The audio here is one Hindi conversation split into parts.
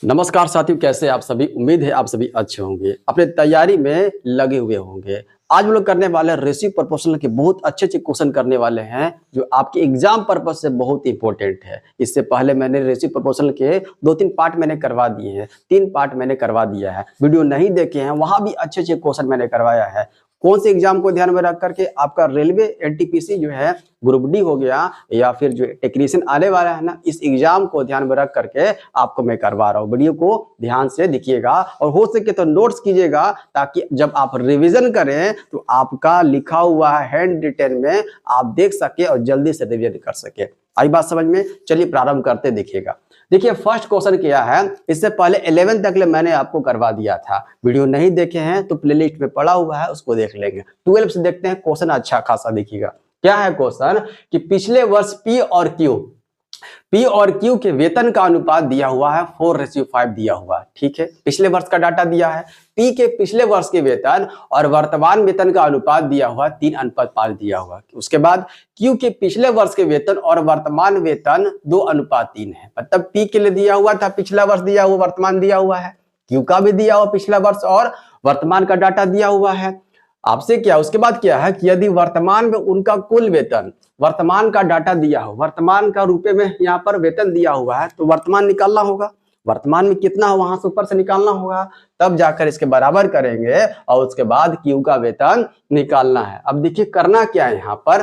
नमस्कार साथियों, कैसे आप सभी। उम्मीद है आप सभी अच्छे होंगे, अपने तैयारी में लगे हुए होंगे। आज हम लोग करने वाले रेशियो प्रोपोर्शनल के बहुत अच्छे क्वेश्चन करने वाले हैं जो आपके एग्जाम पर्पज से बहुत इंपॉर्टेंट है। इससे पहले मैंने रेशियो प्रोपोर्शनल के 2-3 पार्ट मैंने करवा दिए हैं, 3 पार्ट मैंने करवा दिया है। वीडियो नहीं देखे हैं वहां भी अच्छे क्वेश्चन मैंने करवाया है। कौन से एग्जाम को ध्यान में रख करके आपका रेलवे एनटीपीसी जो है ग्रुप डी हो गया या फिर जो टेक्नीशियन आने वाला है ना, इस एग्जाम को ध्यान में रख करके आपको मैं करवा रहा हूँ। वीडियो को ध्यान से देखिएगा और हो सके तो नोट्स कीजिएगा ताकि जब आप रिवीजन करें तो आपका लिखा हुआ हैंड रिटन में आप देख सके और जल्दी से रिवीजन कर सके। आई बात समझ में? चलिए प्रारंभ करते देखिएगा। देखिए फर्स्ट क्वेश्चन क्या है, इससे पहले 11 तक मैंने आपको करवा दिया था। वीडियो नहीं देखे हैं तो प्लेलिस्ट में पड़ा हुआ है, उसको देख लेंगे। 12 से देखते हैं क्वेश्चन अच्छा खासा। देखिएगा क्या है क्वेश्चन कि पिछले वर्ष पी और क्यू के वेतन का अनुपात दिया हुआ है 4:5 दिया हुआ है। ठीक है, पिछले वर्ष का डाटा दिया है। पी के पिछले वर्ष के वेतन और वर्तमान वेतन का अनुपात दिया हुआ 3:5 दिया हुआ। उसके बाद क्यू के पिछले वर्ष के वेतन और वर्तमान वेतन 2:3 है। मतलब पी के लिए दिया हुआ था पिछला वर्ष दिया हुआ, वर्तमान दिया हुआ है। क्यू का भी दिया हुआ पिछला वर्ष और वर्तमान का डाटा दिया हुआ है आपसे। क्या उसके बाद क्या है कि यदि वर्तमान में उनका कुल वेतन, वर्तमान का डाटा दिया हो, वर्तमान का रुपए में यहाँ पर वेतन दिया हुआ है तो वर्तमान निकालना होगा। वर्तमान में कितना हो वहां से ऊपर से निकालना होगा, तब जाकर इसके बराबर करेंगे और उसके बाद क्यू का वेतन निकालना है। अब देखिए करना क्या है यहाँ पर।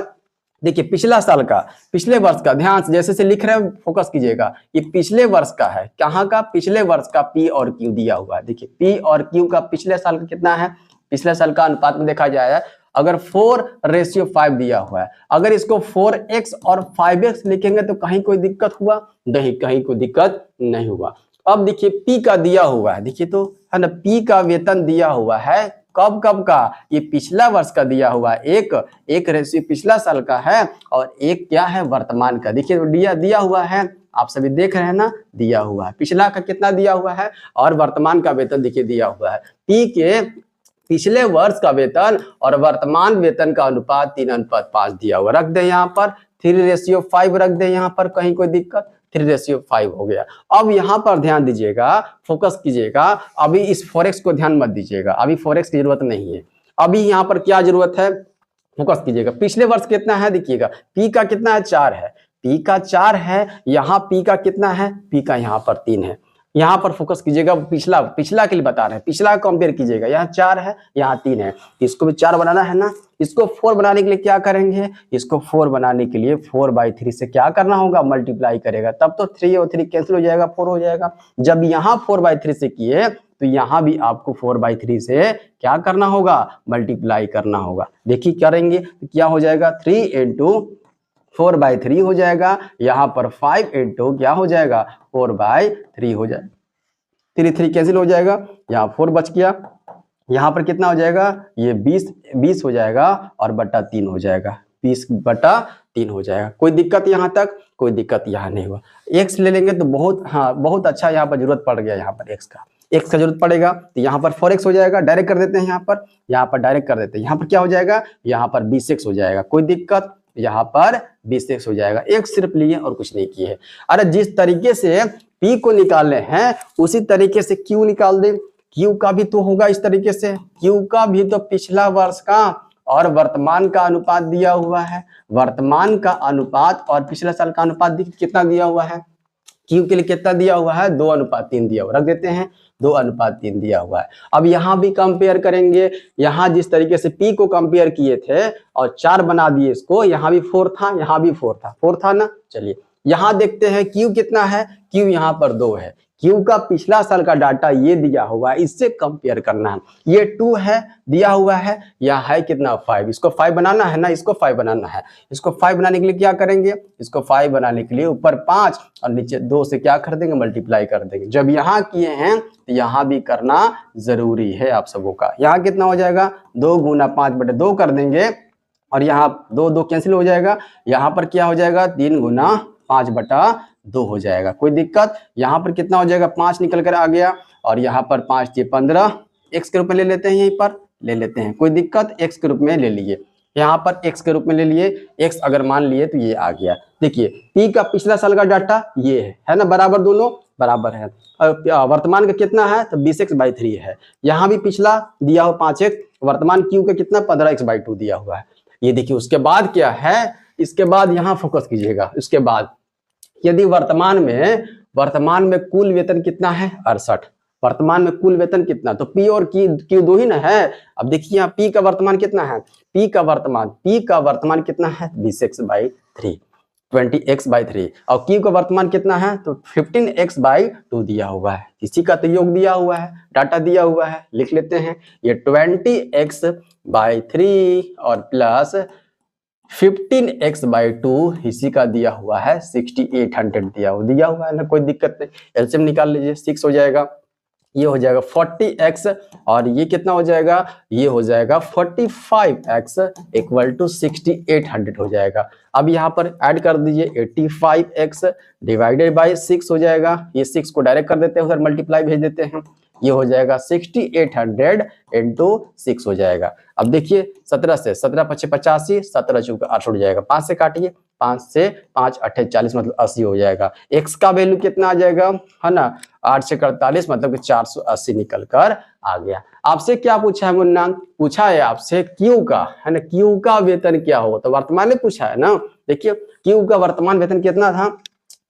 देखिए पिछला साल का, पिछले वर्ष का, ध्यान से जैसे लिख रहे हैं फोकस कीजिएगा। ये पिछले वर्ष का है, कहाँ का? पिछले वर्ष का पी और क्यू दिया हुआ है। देखिए पी और क्यू का पिछले साल का कितना है, पिछले साल का अनुपात में देखा जाए अगर 4:5 दिया हुआ है, अगर इसको 4x और 5x लिखेंगे तो कहीं कोई दिक्कत हुआ नहीं, कहीं कोई दिक्कत नहीं हुआ। अब देखिए p का दिया हुआ है, देखिए तो है ना, p का वेतन दिया हुआ है कब कब का, ये पिछला वर्ष का दिया हुआ है। एक रेशियो पिछला साल का है और एक क्या है, वर्तमान का। देखिए दिया हुआ है, आप सभी देख रहे हैं ना, दिया हुआ है। पिछला का कितना दिया हुआ है और वर्तमान का वेतन देखिए दिया हुआ है। p के पिछले वर्ष का वेतन और वर्तमान वेतन का अनुपात 3:5 दिया हुआ। रख दे यहाँ पर 3:5 रख दे यहाँ पर, कहीं कोई दिक्कत, 3:5 हो गया। अब यहाँ पर ध्यान दीजिएगा, फोकस कीजिएगा। अभी इस फॉरेक्स को ध्यान मत दीजिएगा, अभी फॉरेक्स की जरूरत नहीं है। अभी यहाँ पर क्या जरूरत है, फोकस कीजिएगा। पिछले वर्ष कितना है देखिएगा, पी का कितना है, 4 है। पी का 4 है, यहाँ पी का कितना है, पी का यहाँ पर 3 है। यहाँ पर फोकस कीजिएगा, पिछला के लिए बता रहे हैं, पिछला कंपेयर कीजिएगा। यहाँ 4 है, यहाँ 3 है, इसको भी 4 बनाना है ना। इसको 4 बनाने के लिए क्या करेंगे, इसको 4 बनाने के लिए 4/3 से क्या करना होगा, मल्टीप्लाई करेगा, तब तो 3 और 3 कैंसिल हो जाएगा, 4 हो जाएगा। जब यहाँ 4/3 से किए तो यहाँ भी आपको 4/3 से क्या करना होगा, मल्टीप्लाई करना होगा। देखिए करेंगे तो क्या हो जाएगा, 3 × 4/3 हो जाएगा। यहाँ पर 5 × क्या हो जाएगा, 4/3 हो जाएगा। 3 कैंसिल हो जाएगा, यहाँ 4 बच गया। यहाँ पर कितना हो जाएगा, ये 20 हो जाएगा और बटा 3 हो जाएगा, 20/3 हो जाएगा। कोई दिक्कत यहाँ तक, कोई दिक्कत यहाँ नहीं हुआ। x ले लेंगे तो बहुत अच्छा यहाँ पर जरूरत पड़ गया। यहाँ पर x का जरूरत पड़ेगा तो यहाँ पर 4x हो जाएगा। डायरेक्ट कर देते हैं, यहाँ पर डायरेक्ट कर देते हैं। यहाँ पर क्या हो जाएगा, यहाँ पर 20x हो जाएगा। कोई दिक्कत, यहाँ पर 20x हो जाएगा। एक सिर्फ लिए और कुछ नहीं किए। अरे जिस तरीके से P को निकाले हैं उसी तरीके से Q निकाल दे। Q का भी तो होगा इस तरीके से, Q का भी तो पिछला वर्ष का और वर्तमान का अनुपात दिया हुआ है। वर्तमान का अनुपात और पिछले साल का अनुपात कितना दिया हुआ है, Q के लिए कितना दिया हुआ है, 2:3 दिया हुआ। रख देते हैं, 2:3 दिया हुआ है। अब यहाँ भी कंपेयर करेंगे। यहाँ जिस तरीके से P को कंपेयर किए थे और 4 बना दिए इसको, यहाँ भी 4 था, यहाँ भी 4 था ना। चलिए यहाँ देखते हैं Q कितना है, Q यहाँ पर 2 है। Q का पिछला साल का डाटा ये दिया हुआ है, इससे कंपेयर करना है। ये 2 है दिया हुआ है, यहाँ है कितना, 5। इसको 5 बनाना है ना, इसको 5 बनाना है। इसको 5 बनाने के लिए क्या करेंगे, इसको 5 बनाने के लिए ऊपर 5 और नीचे 2 से क्या कर देंगे, मल्टीप्लाई कर देंगे। जब यहाँ किए हैं तो यहाँ भी करना जरूरी है आप सबों का। यहाँ कितना हो जाएगा, 2 × 5/2 कर देंगे और यहाँ 2 कैंसिल हो जाएगा। यहाँ पर क्या हो जाएगा, 3 × 5/2 हो जाएगा। कोई दिक्कत, यहाँ पर कितना हो जाएगा, 5 निकल कर आ गया और यहाँ पर 5 × 15 x के रूप में ले लेते हैं, यहीं पर ले लेते हैं। कोई दिक्कत, x के रूप में ले लिए। यहाँ पर x के रूप में ले लिए, x अगर मान लिए तो ये आ गया। देखिए P का पिछला साल का डाटा ये है ना, बराबर दोनों। बराबर है। वर्तमान का कितना है तो 20x/3 है। यहाँ भी पिछला दिया हो 5x, वर्तमान क्यू का कितना 15x/2 दिया हुआ है। ये देखिए उसके बाद क्या है, इसके बाद यहाँ फोकस कीजिएगा। उसके बाद यदि वर्तमान में कुल वेतन कितना है 68, वर्तमान में कुल वेतन कितना, तो पी और क्यू दो ही ना है। अब देखिए यहाँ पी का वर्तमान कितना है, पी का वर्तमान कितना है 20x/3, 20x/3, और क्यू का वर्तमान कितना है तो 15x/2 दिया हुआ है। इसी का तो योग दिया हुआ है, डाटा दिया हुआ है, लिख लेते हैं। ये 20x/3 और प्लस 15x/2 इसी का दिया हुआ है 6800 दिया हुआ है ना, कोई दिक्कत नहीं। एलसीएम निकाल लीजिए, 6 हो जाएगा, ये हो जाएगा 40x और ये कितना हो जाएगा, ये हो जाएगा 45x = 6800 हो जाएगा। अब यहाँ पर ऐड कर दीजिए 85x / 6 हो जाएगा। ये 6 को डायरेक्ट कर देते हैं, उधर मल्टीप्लाई भेज देते हैं। ये हो जाएगा 6800 × 6 हो जाएगा। अब देखिए 17 से 17 × 5 = 85, 17 × 4 = 8 हो जाएगा। 5 से काटिए, 5 से 5 = 40 मतलब 80 हो जाएगा। x का वैल्यू कितना आ जाएगा है ना, 8 से 48 मतलब कि 480 निकल कर आ गया। आपसे क्या पूछा है मुन्ना, पूछा है आपसे क्यू का, है ना, क्यू का वेतन क्या हो, तो वर्तमान में पूछा है ना। देखिए क्यू का वर्तमान वेतन कितना था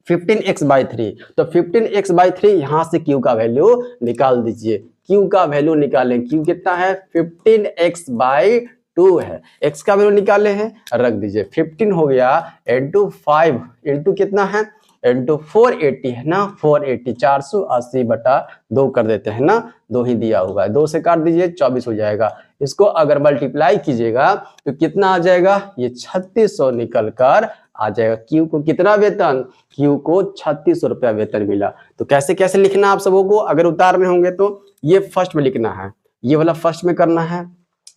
15x/3, तो 15x/3 यहाँ से क्यू का वैल्यू निकाल दीजिए। क्यू का वैल्यू निकालें, क्यू कितना है 15x/2 है, x का वैल्यू निकाले हैं, रख दीजिए। 15 हो गया × 5 इंटू कितना है × 480 है ना, 480 480/2 कर देते हैं ना, 2 ही दिया हुआ है, 2 से काट दीजिए 24 हो जाएगा। इसको अगर मल्टीप्लाई कीजिएगा तो कितना आ जाएगा, ये 3600 निकल कर आ जाएगा। क्यू को कितना वेतन, क्यू को 3600 रुपया वेतन मिला। तो कैसे कैसे लिखना आप सबों को, अगर उतारने होंगे तो ये फर्स्ट में लिखना है, ये वाला फर्स्ट में करना है।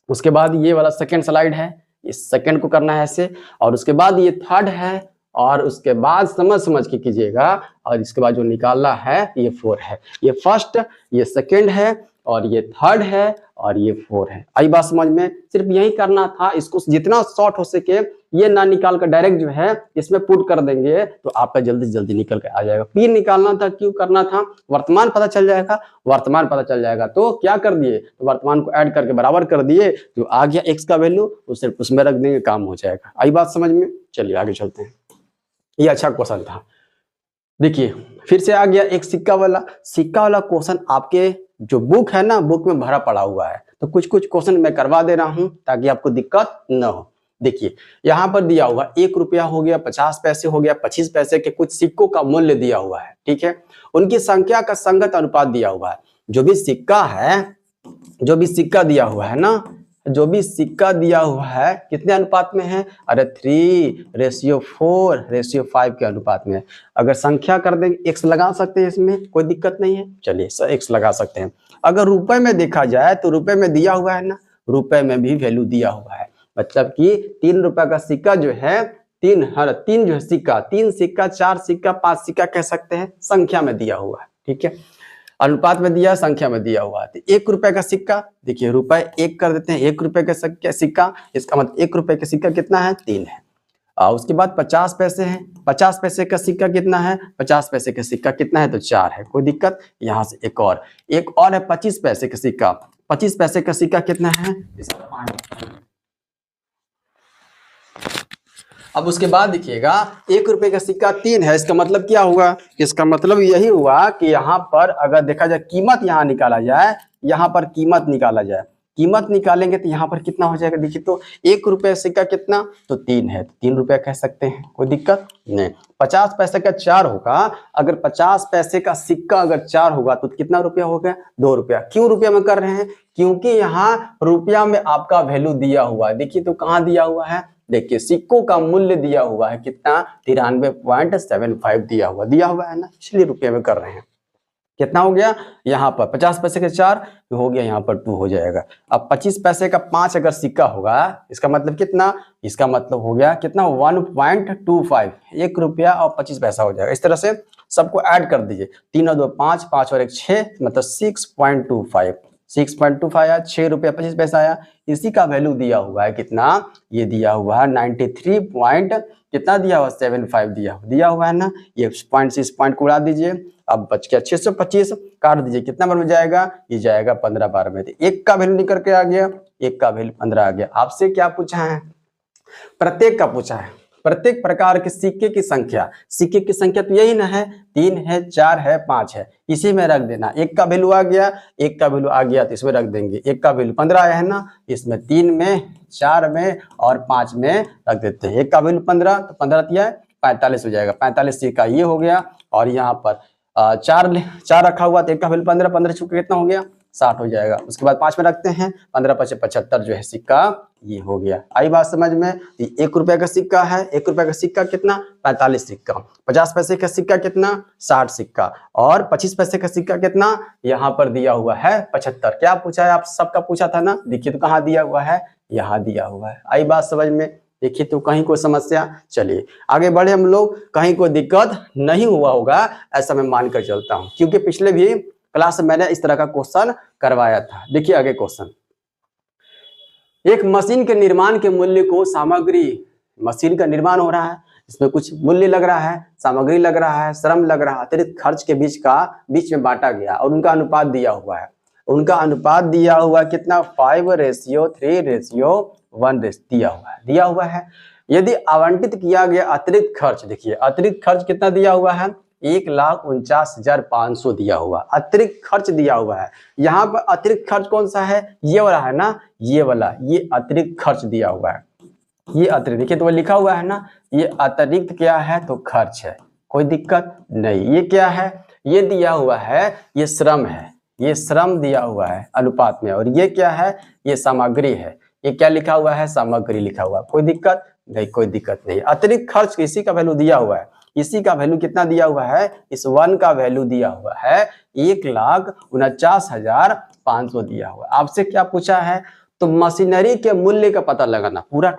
उसके बाद ये वाला सेकंड स्लाइड है, इस सेकंड को करना है ऐसे, और उसके बाद ये थर्ड है, और उसके बाद समझ के कीजिएगा, और इसके बाद जो निकालना है ये 4 है। ये फर्स्ट, ये सेकंड है, और ये थर्ड है, और ये 4 है। आई बात समझ में, सिर्फ यही करना था। इसको जितना शॉर्ट हो सके ये ना निकाल कर डायरेक्ट जो है इसमें पुट कर देंगे तो आपका जल्दी से जल्दी निकल के आ जाएगा। पी निकालना था, क्यू करना था, वर्तमान पता चल जाएगा। तो क्या कर दिए, तो वर्तमान को ऐड करके बराबर कर दिए, तो आ गया एक्स का वैल्यू, तो सिर्फ उसमें रख देंगे, काम हो जाएगा। आई बात समझ में, चलिए आगे चलते हैं। ये अच्छा क्वेश्चन था। देखिए फिर से आ गया एक सिक्का वाला क्वेश्चन। आपके जो बुक है ना, बुक में भरा पड़ा हुआ है, तो कुछ क्वेश्चन मैं करवा दे रहा हूं ताकि आपको दिक्कत न हो। देखिए यहाँ पर दिया हुआ 1 रुपया हो गया, 50 पैसे हो गया, 25 पैसे के कुछ सिक्कों का मूल्य दिया हुआ है, ठीक है। उनकी संख्या का संगत अनुपात दिया हुआ है। जो भी सिक्का दिया हुआ है ना, जो भी सिक्का दिया हुआ है कितने अनुपात में है, अरे 3:4:5 के अनुपात में है। अगर संख्या कर देंगे x लगा सकते हैं, इसमें कोई दिक्कत नहीं है, चलिए सर x लगा सकते हैं। अगर रुपए में देखा जाए तो रुपए में दिया हुआ है ना, रुपए में भी वैल्यू दिया हुआ है। मतलब कि 3 रुपए का सिक्का जो है, 3 जो है सिक्का, 3 सिक्का, 4 सिक्का, 5 सिक्का कह सकते हैं, संख्या में दिया हुआ है, ठीक है। अनुपात में दिया, संख्या में दिया हुआ है। 1 रुपए का सिक्का, देखिए रुपए 1 कर देते हैं, 1 रुपए का सिक्का, इसका मतलब 1 रुपए का सिक्का कितना है 3 है। उसके बाद 50 पैसे हैं, 50 पैसे का सिक्का कितना है, 50 पैसे का सिक्का कितना है तो 4 है, कोई दिक्कत। यहाँ से एक और है 25 पैसे का सिक्का, 25 पैसे का सिक्का कितना है, अब उसके बाद देखिएगा 1 रुपए का सिक्का 3 है। इसका मतलब क्या हुआ, इसका मतलब यही हुआ कि यहाँ पर अगर देखा जाए कीमत यहाँ निकाला जाए, यहाँ पर कीमत निकालेंगे तो यहाँ पर कितना हो जाएगा, देखिए तो 1 रुपए सिक्का कितना तो 3 है, 3 रुपया कह सकते हैं, कोई दिक्कत नहीं। 50 पैसे का 4 होगा, अगर 50 पैसे का सिक्का अगर 4 होगा तो कितना रुपया हो गया 2 रुपया। क्यों रुपया में कर रहे हैं, क्योंकि यहाँ रुपया में आपका वैल्यू दिया हुआ है। देखिए तो कहाँ दिया हुआ है, देखिए सिक्कों का मूल्य दिया हुआ है कितना 93.75 दिया हुआ है ना, इसलिए रुपये में कर रहे हैं। कितना हो गया, यहाँ पर 50 पैसे के 4 हो गया, यहाँ पर 2 हो जाएगा। अब 25 पैसे का 5 अगर सिक्का होगा, इसका मतलब कितना, इसका मतलब हो गया कितना 1.25, 1 रुपया और 25 पैसा हो जाएगा। इस तरह से सबको ऐड कर दीजिए, 3 और 2 5, 5 और 1 6, मतलब 6.25 6.25 आया, 6 रुपया 25 पैसा आया। इसी का वैल्यू दिया हुआ है कितना, ये दिया हुआ है 93 पॉइंट कितना दिया हुआ 75 दिया हुआ है ना। ये पॉइंट से इस पॉइंट को उड़ा दीजिए, अब बच गया 625, काट दीजिए, कितना बार में जाएगा, ये जाएगा 15 बार में। एक का वैल्यू निकल के आ गया, एक का वैल्यू 15 आ गया। आपसे क्या पूछा है, प्रत्येक का पूछा है, प्रत्येक प्रकार के सिक्के की संख्या। सिक्के की संख्या तो यही ना है, 3 है, 4 है, 5 है, इसी में रख देना। एक का वैल्यू आ गया, एक का वैल्यू आ गया तो इसमें रख देंगे। एक का वैल्यू 15 आया है ना, इसमें 3 में, 4 में और 5 में रख देते हैं। एक का वैल्यू 15 तो 15 दिया 45 हो जाएगा, 45 सिक्का ये हो गया। और यहाँ पर 4 रखा हुआ तो एक का वैल्यू 15, 15 छुप कितना हो गया 60 हो जाएगा। उसके बाद 5 में रखते हैं, 15 5 75 जो है सिक्का ये हो गया। आई बात समझ में। 1 रुपए का सिक्का है, 1 रुपए का सिक्का कितना 45 सिक्का, 50 पैसे का सिक्का कितना 60 सिक्का, और 25 पैसे का सिक्का कितना यहाँ पर दिया हुआ है 75। क्या पूछा है, आप सबका पूछा था ना, देखिए तो कहाँ दिया हुआ है, यहाँ दिया हुआ है। आई बात समझ में। देखिए तो कहीं कोई समस्या, चलिए आगे बढ़े हम लोग, कहीं कोई दिक्कत नहीं हुआ होगा ऐसा मैं मानकर चलता हूँ, क्योंकि पिछले भी क्लास में मैंने इस तरह का क्वेश्चन करवाया था। देखिए आगे क्वेश्चन, एक मशीन के निर्माण के मूल्य को सामग्री, मशीन का निर्माण हो रहा है, इसमें कुछ मूल्य लग रहा है, सामग्री लग रहा है, श्रम लग रहा है, अतिरिक्त खर्च के बीच में बांटा गया और उनका अनुपात दिया हुआ है। उनका अनुपात दिया हुआ कितना 5:3:1 दिया हुआ है। यदि आवंटित किया गया अतिरिक्त खर्च, देखिए अतिरिक्त खर्च कितना दिया हुआ है 1,49,500 दिया हुआ, अतिरिक्त खर्च दिया हुआ है। यहाँ पर अतिरिक्त खर्च कौन सा है, ये वाला है ना, ये वाला, ये अतिरिक्त खर्च दिया हुआ है। ये अतिरिक्त, देखिए तो वो लिखा हुआ है ना, ये अतिरिक्त क्या है तो खर्च है, कोई दिक्कत नहीं। ये क्या है, ये दिया हुआ है, ये श्रम है, ये श्रम दिया हुआ है अनुपात में। और ये क्या है, ये सामग्री है। ये क्या लिखा हुआ है, सामग्री लिखा हुआ, कोई दिक्कत नहीं, कोई दिक्कत नहीं। अतिरिक्त खर्च इसी का वैल्यू दिया हुआ है, इसी का वैल्यू कितना दिया हुआ है, इस 1 का वैल्यू दिया हुआ है 1,49,500 दिया हुआ। आपसे क्या पूछा है, तो मशीनरी के मूल्य का पता लगाना, पूरा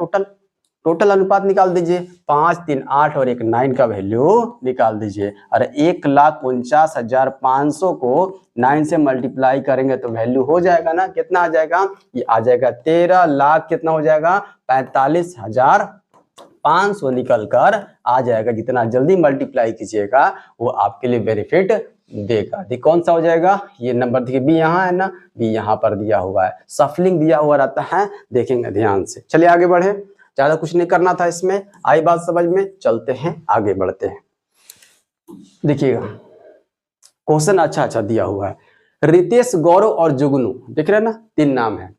टोटल अनुपात निकाल दीजिए, 5 3 8 और 1 9 का वैल्यू निकाल दीजिए। और 1,49,500 को 9 से मल्टीप्लाई करेंगे तो वैल्यू हो जाएगा ना, कितना आ जाएगा, ये आ जाएगा 13 लाख, कितना हो जाएगा 45,500 निकल कर आ जाएगा। जितना जल्दी मल्टीप्लाई कीजिएगा वो आपके लिए बेनिफिट देगा। देखिए कौन सा हो जाएगा, ये नंबर देखिए बी यहाँ है ना, बी यहाँ पर दिया हुआ है, सफलिंग दिया हुआ रहता है, देखेंगे ध्यान से। चलिए आगे बढ़े, ज्यादा कुछ नहीं करना था इसमें, आई बात समझ में, चलते हैं आगे बढ़ते हैं। देखिएगा क्वेश्चन अच्छा दिया हुआ है। रितेश, गौरव और जुगनू, देख रहे हैं ना, 3 नाम है,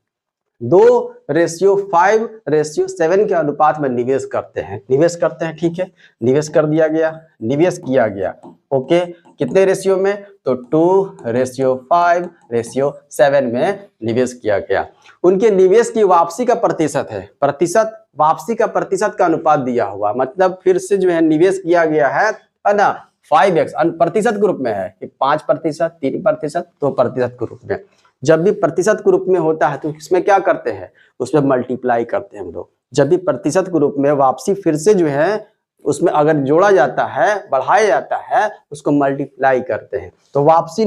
2:5:7 के अनुपात में निवेश करते हैं, ठीक है, निवेश कर दिया गया, निवेश किया गया, ओके, कितने रेशियो में, तो 2:5:7 में निवेश किया गया। उनके निवेश की वापसी का प्रतिशत है, वापसी का प्रतिशत का अनुपात दिया हुआ, मतलब फिर से जो है निवेश किया गया है ना, 5x प्रतिशत के रूप में है, 5%, 3%, 2% के रूप में। जब भी प्रतिशत के रूप में होता है तो इसमें क्या करते हैं, उसमें मल्टीप्लाई करते हैं हम लोग। जब भी प्रतिशत के रूप में वापसी फिर से जो है उसमें अगर जोड़ा जाता है, बढ़ाया जाता है, उसको मल्टीप्लाई करते हैं। तो वापसी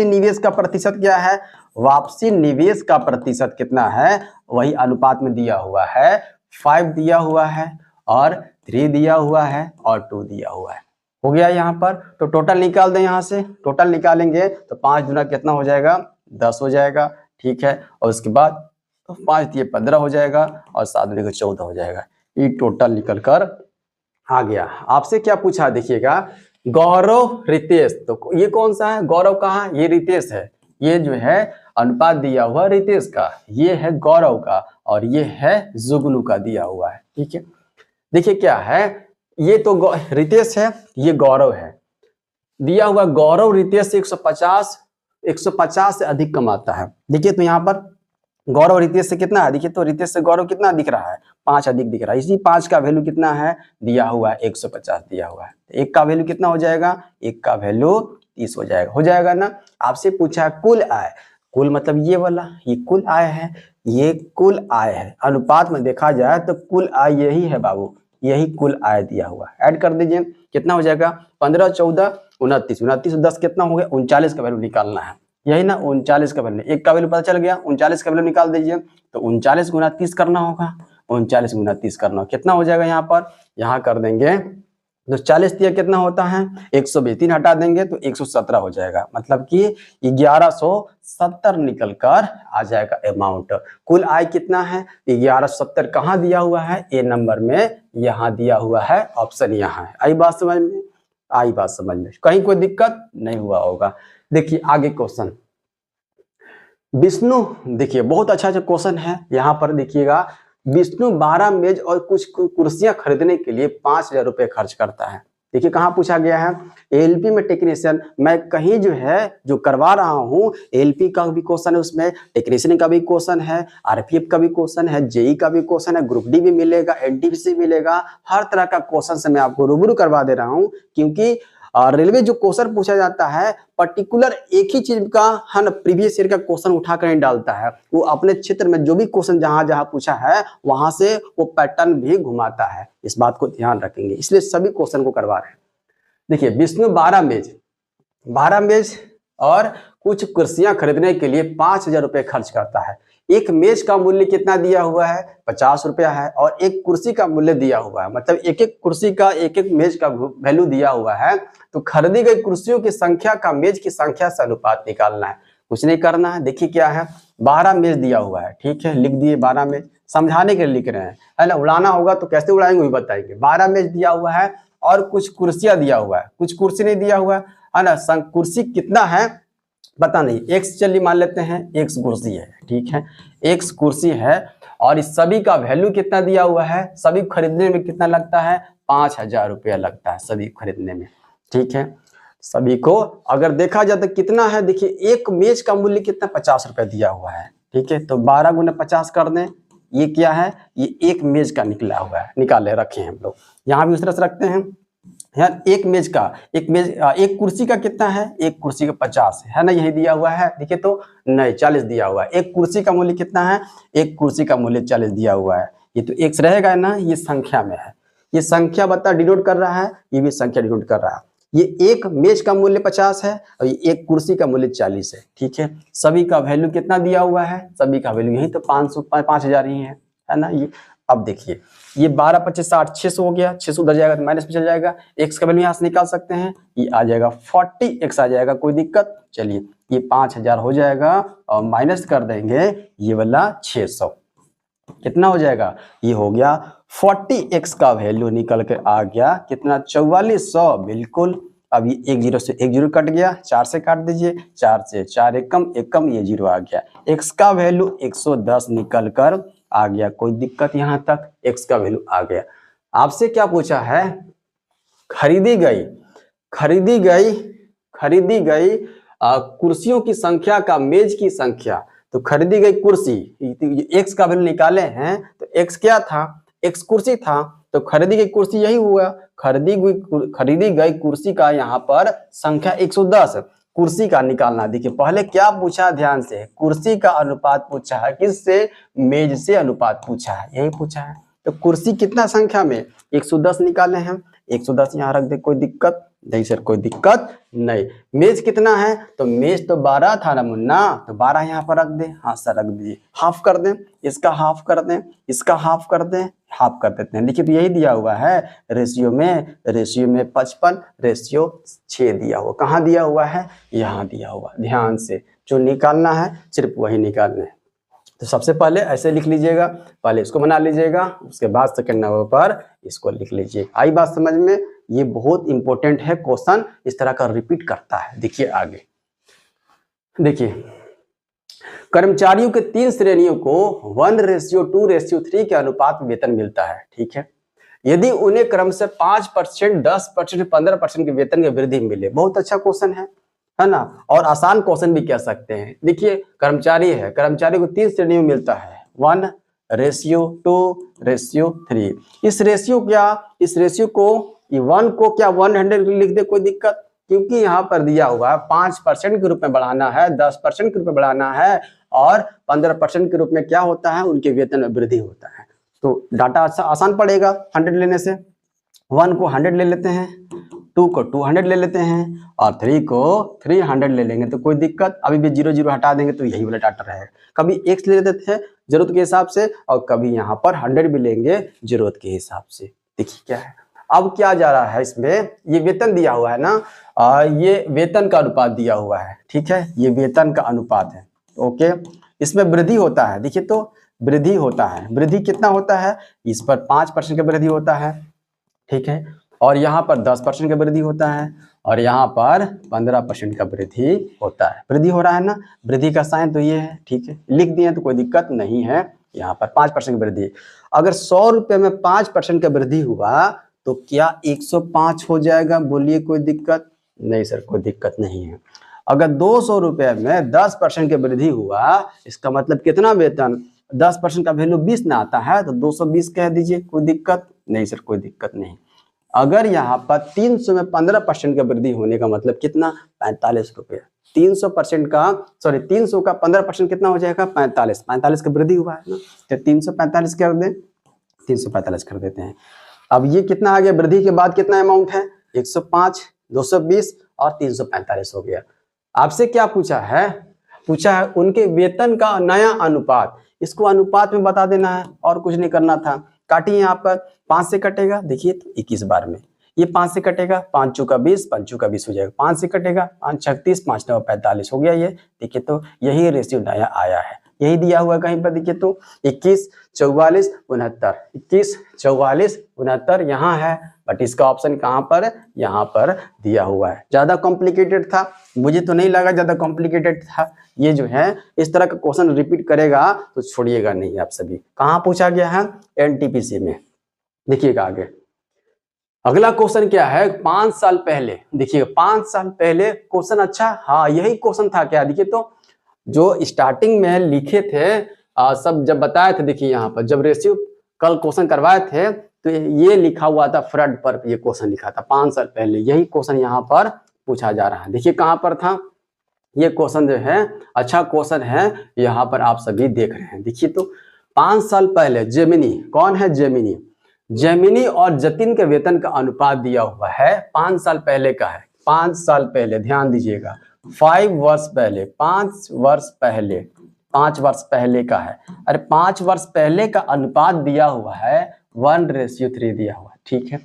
निवेश का प्रतिशत क्या है, वापसी निवेश का प्रतिशत कितना है, वही अनुपात में दिया हुआ है, 5 दिया हुआ है और 3 दिया हुआ है और 2 दिया हुआ है। हो गया यहाँ पर, तो टोटल निकाल दें, यहाँ से टोटल निकालेंगे तो 5 गुना कितना हो जाएगा 10 हो जाएगा, ठीक है। और उसके बाद तो 5 दिए 15 हो जाएगा और 7 दूनी 14 हो जाएगा। ये टोटल निकल कर आ गया। आपसे क्या पूछा, देखिएगा गौरव रितेश, तो ये कौन सा है, गौरव कहाँ, ये रितेश है, ये जो है अनुपात दिया हुआ रितेश का, ये है गौरव का और ये है जुगनू का दिया हुआ है, ठीक है। देखिए क्या है, ये तो रितेश है, ये गौरव है, दिया हुआ गौरव रितेश से 150 से अधिक कमाता है। देखिए तो यहाँ पर गौरव रितेश से कितना है, देखिए तो रितेश से गौरव कितना दिख रहा है, 5 अधिक दिख रहा है। इसी 5 का वैल्यू कितना है, दिया हुआ है 150 दिया हुआ है। एक का वैल्यू कितना हो जाएगा, एक का वैल्यू 30 हो जाएगा ना। आपसे पूछा है कुल आय, कुल मतलब ये वाला, ये कुल आय है, ये कुल आय है। अनुपात में देखा जाए तो कुल आय यही है बाबू, यही कुल आय दिया हुआ है। ऐड कर दीजिए, कितना हो जाएगा 15 14 29 29 10 कितना हो गया 39 का वैल्यू निकालना है। यही ना 39 का वैल्यू, एक का वैल्यू पता चल गया, 39 का वैल्यू निकाल दीजिए। तो 39 गुना 30 करना होगा, 39 गुना 30 करना होगा, कितना हो जाएगा यहाँ पर, यहाँ कर देंगे तो 40 दिया कितना होता है 120, 3 हटा देंगे तो 117 हो जाएगा, मतलब कि 1170 निकल कर आ जाएगा अमाउंट। कुल आय कितना है 1170, कहाँ दिया हुआ है, ए नंबर में यहाँ दिया हुआ है, ऑप्शन यहाँ है। आई बात समझ में, आई बात समझ में, कहीं कोई दिक्कत नहीं हुआ होगा। देखिए आगे क्वेश्चन, विष्णु, देखिए बहुत अच्छा अच्छा क्वेश्चन है यहाँ पर, देखिएगा विष्णु 12 मेज और कुछ कुर्सियां खरीदने के लिए 5000 रुपए खर्च करता है। देखिए कहाँ पूछा गया है, एलपी में टेक्नीशियन, मैं कहीं जो है जो करवा रहा हूँ एलपी का भी क्वेश्चन है, उसमें टेक्नीशियन का भी क्वेश्चन है, आरपीएफ का भी क्वेश्चन है, जेई का भी क्वेश्चन है, ग्रुप डी भी मिलेगा, एनटीपीसी मिलेगा, हर तरह का क्वेश्चन से मैं आपको रूबरू करवा दे रहा हूँ। क्योंकि रेलवे जो क्वेश्चन पूछा जाता है पर्टिकुलर एक ही चीज का है ना, प्रीवियस ईयर का क्वेश्चन उठाकर नहीं डालता है, वो अपने क्षेत्र में जो भी क्वेश्चन जहां जहां पूछा है वहां से वो पैटर्न भी घुमाता है, इस बात को ध्यान रखेंगे, इसलिए सभी क्वेश्चन को करवा रहे हैं। देखिए विष्णु 12 मेज और कुछ कुर्सियां खरीदने के लिए 5000 रुपए खर्च करता है। एक मेज का मूल्य कितना दिया हुआ है 50 रुपया है, और एक कुर्सी का मूल्य दिया हुआ है, मतलब एक एक कुर्सी का एक एक मेज का वैल्यू दिया हुआ है। तो खरीदी गई कुर्सियों की संख्या का मेज की संख्या से अनुपात निकालना है, कुछ नहीं करना है। देखिए क्या है 12 मेज दिया हुआ है, ठीक है, लिख दिए 12 मेज, समझाने के लिए लिख रहे हैं, है ना, उड़ाना होगा तो कैसे उड़ाएंगे वही बताएंगे। 12 मेज दिया हुआ है और कुछ कुर्सियां दिया हुआ है, कुछ कुर्सी नहीं दिया हुआ है ना, कुर्सी कितना है पता नहीं, एक्स चलिए मान लेते हैं, एक्स कुर्सी है, ठीक है, एक्स कुर्सी है, और इस सभी का वैल्यू कितना दिया हुआ है, सभी खरीदने में कितना लगता है 5000 रुपया लगता है सभी खरीदने में, ठीक है। सभी को अगर देखा जाए तो कितना है, देखिए एक मेज का मूल्य कितना 50 रुपया दिया हुआ है, ठीक है, तो 12 गुना 50 कर दें, ये क्या है, ये एक मेज का निकला हुआ है, निकाले रखे हैं हम लोग, यहाँ भी उस तरह से रखते हैं यार। एक मेज का, एक कुर्सी का कितना है, एक कुर्सी का 50 है ना, यही दिया हुआ है, देखिए तो नहीं 40 दिया हुआ है। एक कुर्सी का मूल्य कितना है, एक कुर्सी का मूल्य 40 दिया हुआ है, ये तो एक्स रहेगा ना, ये संख्या में है, ये संख्या बता डिनोट कर रहा है, ये भी संख्या डिनोट कर रहा है। ये एक मेज का मूल्य 50 है और ये एक कुर्सी का मूल्य 40 है, ठीक है। सभी का वैल्यू कितना दिया हुआ है, सभी का वैल्यू यही तो 5000 ही है ना। ये अब देखिए ये 12 25 60 600 हो गया, 600 उधर जाएगा तो माइनस में चल जाएगा, एक्स का वैल्यू यहाँ से निकाल सकते हैं, ये आ जाएगा 40 एक्स आ जाएगा, कोई दिक्कत। चलिए ये 5000 हो जाएगा और माइनस कर देंगे ये वाला 600, कितना हो जाएगा, ये हो गया 40 एक्स का वैल्यू निकल के आ गया कितना 4400, बिल्कुल। अब ये एक जीरो से एक जीरो कट गया, 4 से काट दीजिए, 4 से 4 एक कम ये जीरो आ गया, एक्स का वैल्यू 110 निकल कर आ गया, कोई दिक्कत यहाँ तक, एक्स का वैल्यू आ गया। आपसे क्या पूछा है, खरीदी गई कुर्सियों की संख्या का मेज की संख्या, तो खरीदी गई कुर्सी, एक्स का वैल्यू निकाले हैं तो एक्स क्या था, एक्स कुर्सी था, तो खरीदी गई कुर्सी यही हुआ, खरीदी गई कुर्सी का यहाँ पर संख्या 110, कुर्सी का निकालना। देखिए पहले क्या पूछा ध्यान से, कुर्सी का अनुपात पूछा है, किससे, मेज से अनुपात पूछा है, यही पूछा है। तो कुर्सी कितना संख्या में 110 निकाले हैं, 110 यहाँ रख दे, कोई दिक्कत नहीं सर, कोई दिक्कत नहीं। मेज कितना है, तो मेज तो 12 था ना मुन्ना, तो 12 यहाँ पर रख दे, हाँ सर रख दीजिए, हाफ कर दें, इसका हाफ कर दें, इसका हाफ कर दें, हाफ कर देते हैं। देखिए तो यही दिया हुआ है रेशियो में 55 रेशियो 6 दिया हुआ, कहाँ दिया हुआ है, यहाँ दिया हुआ, ध्यान से जो निकालना है सिर्फ वही निकालना है। तो सबसे पहले ऐसे लिख लीजिएगा, पहले इसको बना लीजिएगा, उसके बाद सेकंड नंबर पर इसको लिख लीजिए। आई बात समझ में, ये बहुत इंपॉर्टेंट है, क्वेश्चन इस तरह का रिपीट करता है। देखिए आगे, देखिए कर्मचारियों के 3 श्रेणियों को 1:2:3 के अनुपात में वेतन मिलता है, ठीक है। यदि उन्हें क्रम से 5%, 10%, 15% के वेतन की वृद्धि मिले, बहुत अच्छा क्वेश्चन है ना, और आसान क्वेश्चन भी कह सकते हैं। देखिए कर्मचारी है, कर्मचारी को 3 श्रेणियों में मिलता है, 1:2:3। इस रेशियो को 1 को क्या 100 लिख दे, कोई दिक्कत, क्योंकि यहाँ पर दिया हुआ है 5% के रूप में बढ़ाना है, 10% के रूप में बढ़ाना है, और 15% के रूप में क्या होता है, उनके वेतन में वृद्धि होता है। तो डाटा अच्छा आसान पड़ेगा 100 लेने से। 1 को 100 ले लेते हैं, 2 को 200 ले लेते हैं और 3 को 300 ले लेंगे तो कोई दिक्कत, अभी भी 0 0 हटा देंगे तो यही वाला डाटा रहेगा। कभी x ले लेते थे जरूरत के हिसाब से और कभी यहाँ पर 100 भी लेंगे जरूरत के हिसाब से। देखिए क्या है, अब क्या जा रहा है इसमें, ये वेतन दिया हुआ है ना, ये वेतन का अनुपात दिया हुआ है, ठीक है, ये वेतन का अनुपात है। ओके, इसमें वृद्धि होता है, देखिए तो वृद्धि होता है, वृद्धि कितना होता है, इस पर 5% का वृद्धि होता है, ठीक है, और यहाँ पर 10% का वृद्धि होता है और यहाँ पर 15% का वृद्धि होता है। वृद्धि हो रहा है ना, वृद्धि का साइन तो ये है, ठीक है, लिख दिए तो कोई दिक्कत नहीं है। यहाँ पर 5% की वृद्धि, अगर 100 रुपये में 5% का वृद्धि हुआ तो क्या 105 हो जाएगा, बोलिए कोई दिक्कत नहीं सर, कोई दिक्कत नहीं है। अगर 200 रुपये में 10% की वृद्धि हुआ, इसका मतलब कितना वेतन, 10% का वैल्यू 20 ना आता है तो 220 कह दीजिए, कोई दिक्कत नहीं सर, कोई दिक्कत नहीं। अगर यहाँ पर 300 में 15% का वृद्धि होने का मतलब कितना, 45 रुपये। 300% का सॉरी 300 का 15% कितना हो जाएगा, 45, 45 का वृद्धि हुआ है ना, तो 345 कर दें, 345 कर देते हैं। अब ये कितना आ गया, वृद्धि के बाद कितना अमाउंट है, 105, 220 और 345 हो गया। आपसे क्या पूछा है, पूछा है उनके वेतन का नया अनुपात, इसको अनुपात में बता देना है और कुछ नहीं करना था। काटिए, यहाँ पर 5 से कटेगा, देखिए तो 21 बार में, ये 5 से कटेगा, 5 चौका 20, 5 चौका 20 हो जाएगा, 5 से कटेगा, 5 36, 5 9 45 हो गया ये, देखिए तो यही रेशियो नया आया है, यही दिया हुआ कहीं पर, देखिए तो 21 44 69, 21 44 69 यहाँ है, बट इसका ऑप्शन कहाँ पर, यहाँ पर दिया हुआ है। ज्यादा कॉम्प्लिकेटेड था, मुझे तो नहीं लगा ज्यादा कॉम्प्लिकेटेड था। ये जो है इस तरह का क्वेश्चन रिपीट करेगा तो छोड़िएगा नहीं आप सभी। कहाँ पूछा गया है, एनटीपीसी में। देखिएगा आगे अगला क्वेश्चन क्या है, 5 साल पहले, देखिएगा 5 साल पहले क्वेश्चन, अच्छा हाँ यही क्वेश्चन था क्या, देखिए तो जो स्टार्टिंग में लिखे थे सब जब बताए थे, देखिए यहाँ पर जब रेशियो कल क्वेश्चन करवाए थे तो ये लिखा हुआ था फ्रंट पर, ये क्वेश्चन लिखा था 5 साल पहले, यही क्वेश्चन यहाँ पर पूछा जा रहा है। देखिए कहाँ पर था ये क्वेश्चन, जो है अच्छा क्वेश्चन है, यहाँ पर आप सभी देख रहे हैं। देखिए तो 5 साल पहले जेमिनी, कौन है जेमिनी, जेमिनी और जतिन के वेतन का अनुपात दिया हुआ है, 5 साल पहले का है, 5 साल पहले, ध्यान दीजिएगा 5 वर्ष पहले, 5 वर्ष पहले, 5 वर्ष पहले का है। अरे 5 वर्ष पहले का अनुपात दिया हुआ है 1:3 दिया हुआ है, ठीक है,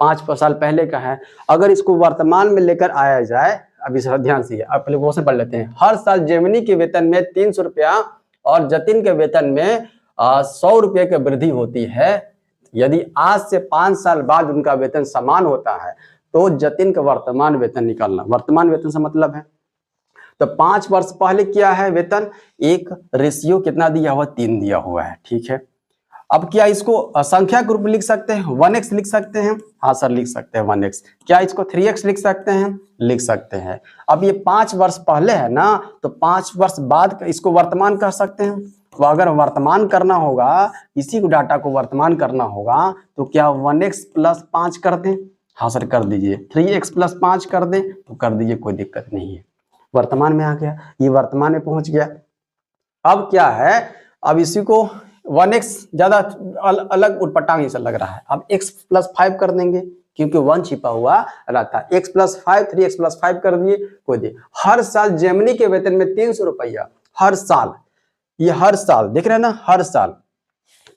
5 साल पहले का है। अगर इसको वर्तमान में लेकर आया जाए, अभी ध्यान से आप पहले क्वेश्चन पढ़ लेते हैं। हर साल जेमिनी के वेतन में 300 रुपया और जतिन के वेतन में 100 रुपये की वृद्धि होती है। यदि आज से 5 साल बाद उनका वेतन समान होता है तो जतिन का वर्तमान वेतन निकालना, वर्तमान वेतन से मतलब है, तो 5 वर्ष पहले क्या है वेतन, एक रेशियो कितना दिया हुआ, 3 दिया हुआ है, ठीक है। अब क्या इसको संख्या के रूप में लिख सकते हैं, 1x लिख सकते हैं, हाँ सर लिख सकते हैं 1x। क्या इसको 3x लिख सकते हैं, लिख सकते हैं। अब ये 5 वर्ष पहले है ना, तो 5 वर्ष बाद इसको वर्तमान कह सकते हैं। तो अगर वर्तमान करना होगा, इसी को डाटा को वर्तमान करना होगा तो क्या 1x + 5 कर दें, हाँ सर कर दीजिए, 3x + 5 कर दें तो कर दीजिए, कोई दिक्कत नहीं है। वर्तमान में आ गया, ये वर्तमान में पहुंच गया। अब क्या है, अब इसी को 1x ज्यादा अलग उटपटांग जैसा लग रहा है, अब x + 5 कर देंगे क्योंकि 1 छिपा हुआ रहता है। x + 5, 3x + 5 कर दिए, कोई दे। हर साल जेमिनी के वेतन में 300 रुपया, हर साल, ये हर साल देख रहे हैं ना, हर साल,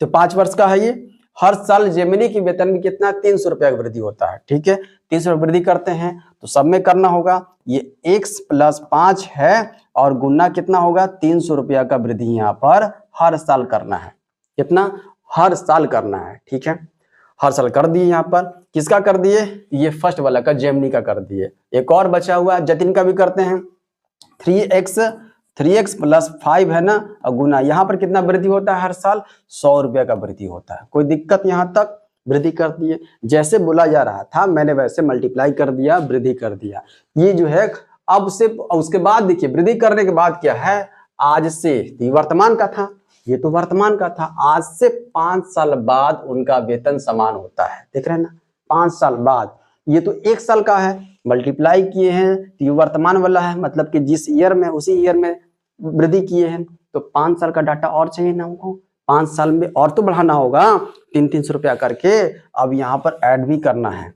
तो 5 वर्ष का है ये। हर साल जेमिनी के वेतन में कितना, 300 रुपया की वृद्धि होता है, ठीक है। 300 वृद्धि करते हैं तो सब में करना होगा, ये x + 5 है और गुना कितना होगा, 300 रुपया का वृद्धि यहाँ पर हर साल करना है। कितना, हर साल करना है, ठीक है। हर साल कर दिए, यहाँ पर किसका कर दिए, ये फर्स्ट वाला का जेमिनी का कर दिए। एक और बचा हुआ है, जतिन का भी करते हैं। 3x + 5 है ना, और गुना यहाँ पर कितना वृद्धि होता है हर साल, 100 रुपया का वृद्धि होता है। कोई दिक्कत, यहाँ तक वृद्धि कर दिए, जैसे बोला जा रहा था मैंने वैसे मल्टीप्लाई कर दिया, वृद्धि कर दिया। ये जो है अब से, उसके बाद देखिए वृद्धि करने के बाद क्या है, आज से, वर्तमान का था, ये तो वर्तमान का था, आज से 5 साल बाद उनका वेतन समान होता है, देख रहे हैं ना, 5 साल बाद। ये तो 1 साल का है, मल्टीप्लाई किए हैं तो ये वर्तमान वाला है, मतलब कि जिस ईयर में उसी ईयर में वृद्धि किए हैं, तो 5 साल का डाटा और चाहिए ना हमको, 5 साल में और तो बढ़ाना होगा 300 रुपया करके। अब यहाँ पर ऐड भी करना है,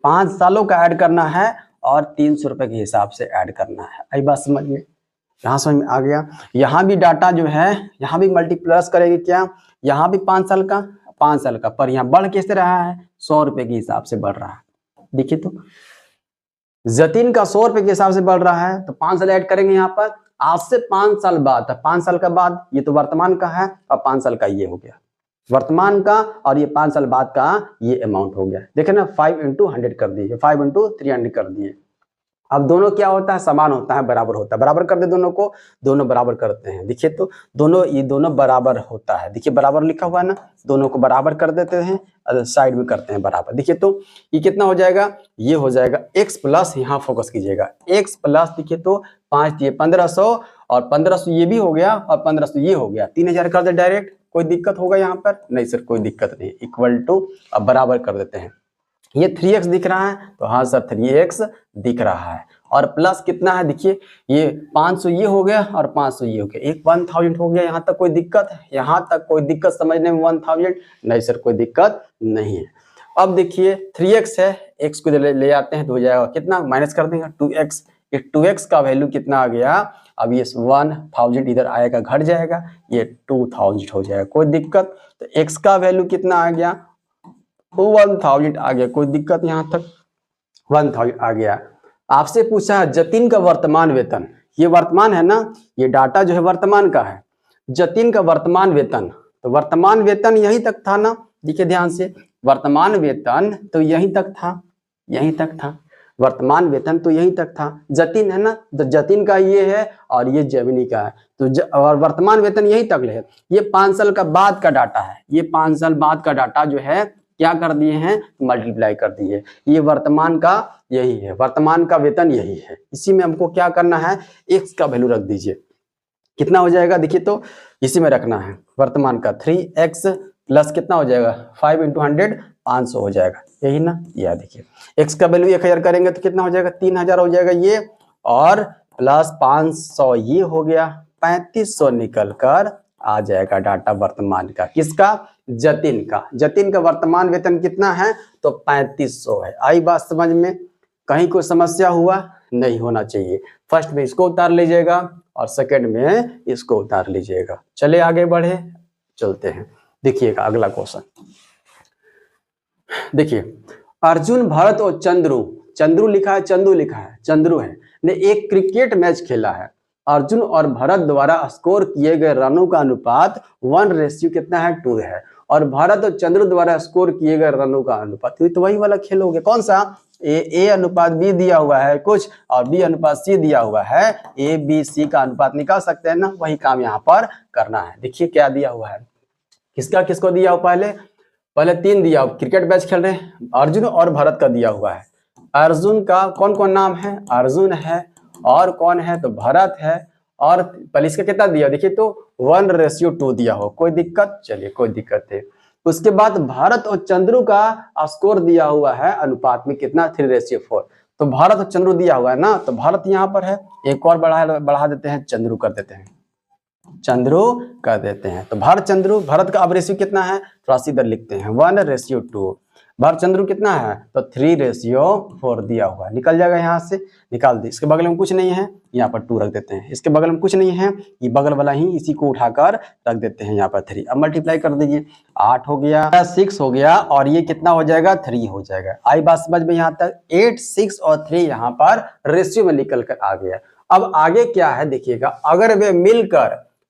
5 सालों का ऐड करना है और 300 रुपए के हिसाब से ऐड करना है। आई बात समझ में? यहाँ समझ में आ गया। यहाँ भी डाटा जो है, यहाँ भी मल्टीप्लस करेंगे क्या, यहाँ भी 5 साल का, 5 साल का, पर यहाँ बढ़ कैसे रहा है, 100 रुपए के हिसाब से बढ़ रहा है। देखिए तो जतीन का 100 रुपए के हिसाब से बढ़ रहा है, तो 5 साल ऐड करेंगे यहाँ पर। आज से 5 साल बाद, 5 साल का बाद, ये तो वर्तमान का है और 5 साल का ये हो गया वर्तमान का, और ये 5 साल बाद का ये अमाउंट हो गया। देखे ना, 5 × 100 कर दिए, 5 × 300 कर दिए। अब दोनों क्या होता है, समान होता है, बराबर होता है। बराबर कर दे दोनों को, दोनों बराबर करते हैं। देखिए तो दोनों, ये दोनों बराबर होता है। देखिए बराबर लिखा हुआ है ना, दोनों को बराबर कर देते हैं, साइड में करते हैं बराबर। देखिए तो ये कितना हो जाएगा, ये हो जाएगा x प्लस, यहाँ फोकस कीजिएगा, x प्लस, देखिए तो 5 दिए 1500, और 1500 ये भी हो गया, और 1500 ये हो गया, 3000 कर दे डायरेक्ट। कोई दिक्कत होगा यहाँ पर? नहीं सर, कोई दिक्कत नहीं। इक्वल टू, अब बराबर कर देते हैं। ये 3x दिख रहा है, तो हाँ सर 3x दिख रहा है। और प्लस कितना है, देखिए ये 500 ये हो गया और 500 ये हो गया, एक 1000 हो गया। यहाँ तक कोई दिक्कत है? यहाँ तक कोई दिक्कत समझने में 1000? नहीं सर, कोई दिक्कत नहीं है। अब देखिए 3x है, x को ले आते हैं तो हो जाएगा कितना, माइनस कर देंगे 2x। ये 2x का वैल्यू कितना आ गया, अब ये 1000 इधर आएगा, घट जाएगा, ये 2000 हो जाएगा, कोई दिक्कत? तो x का वैल्यू कितना आ गया, 1000 आ गया, कोई दिक्कत? यहाँ तक 1000 आ गया। आपसे पूछा है जतिन का वर्तमान वेतन, ये वर्तमान है ना, ये डाटा जो है वर्तमान का है। जतिन का वर्तमान वेतन, तो वर्तमान वेतन यहीं तक था ना, देखिए ध्यान से, वर्तमान वेतन तो यहीं तक था, यहीं तक था, वर्तमान वेतन तो यहीं तक था। जतिन है ना, तो जतिन का ये है और ये जेमिनी का है, तो और वर्तमान वेतन यहीं तक है। ये 5 साल का बाद का डाटा है, ये 5 साल बाद का डाटा जो है क्या कर दिए हैं, मल्टीप्लाई कर दिए। ये वर्तमान का यही है, वर्तमान का वेतन यही है। इसी में हमको क्या करना है, x का वैल्यू रख दीजिए, कितना हो जाएगा, देखिए तो इसी में रखना है वर्तमान का। 3x प्लस कितना हो जाएगा, 5 × 100, 500 हो जाएगा, यही ना। यह देखिए x का वैल्यू 1000 करेंगे तो कितना हो जाएगा, 3000 हो जाएगा ये, और प्लस 500 ये हो गया, 3500 निकल कर आ जाएगा डाटा वर्तमान का। किसका, जतिन का। जतिन का वर्तमान वेतन कितना है, तो 3500 है। आई बात समझ में? कहीं कोई समस्या हुआ? नहीं होना चाहिए। फर्स्ट में इसको उतार लीजिएगा और सेकंड में इसको उतार लीजिएगा। चले आगे बढ़े, चलते हैं। देखिएगा अगला क्वेश्चन, देखिए अर्जुन, भरत और चंद्रू, चंद्रू लिखा है, चंदू लिखा है, चंद्रू है, ने एक क्रिकेट मैच खेला है। अर्जुन और भरत द्वारा स्कोर किए गए रनों का अनुपात 1 कितना है, 2 है। और भरत और चंद्र द्वारा स्कोर किए गए रनों का अनुपात, तो वही वाला खेल हो गया। कौन सा, ए अनुपात बी दिया हुआ है कुछ, और बी अनुपात सी दिया हुआ है। ए बी सी का अनुपात निकाल सकते हैं ना, वही काम यहाँ पर करना है। देखिए क्या दिया हुआ है, किसका किसको दिया हुआ, पहले 3 दिया हुआ, क्रिकेट मैच खेल रहे हैं, अर्जुन और भरत का दिया हुआ है। अर्जुन का कौन कौन नाम है, अर्जुन है, और कौन है, तो भरत है, और पहले इसका कितना दिया, देखिए तो 1:2 दिया हो, कोई दिक्कत? चलिए कोई दिक्कत है। उसके बाद भारत और चंद्रू का स्कोर दिया हुआ है अनुपात में कितना, 3:4। तो भारत और चंद्रू दिया हुआ है ना, तो भारत यहाँ पर है, एक और बढ़ा देते हैं, चंद्रू कर देते हैं, चंद्रू कर देते हैं। तो भारत चंद्रू, भारत का अब रेशियो कितना है, थोड़ा सा इधर लिखते हैं, 1:2। भारत चंद्रू कितना है, तो 3:4 दिया हुआ है, निकल जाएगा यहाँ से, निकाल दी। इसके बगल में कुछ नहीं है, यहाँ पर 2 रख देते हैं। इसके बगल में कुछ नहीं है, ये बगल वाला ही, इसी को उठाकर रख देते हैं यहाँ पर 3। अब मल्टीप्लाई कर दीजिए, 8 हो गया, 6 हो गया, और ये कितना हो जाएगा, 3 हो जाएगा। आई बात समझ में यहाँ तक? 8, 6 और 3 यहाँ पर रेशियो में निकल कर आ गया। अब आगे क्या है देखिएगा, अगर वे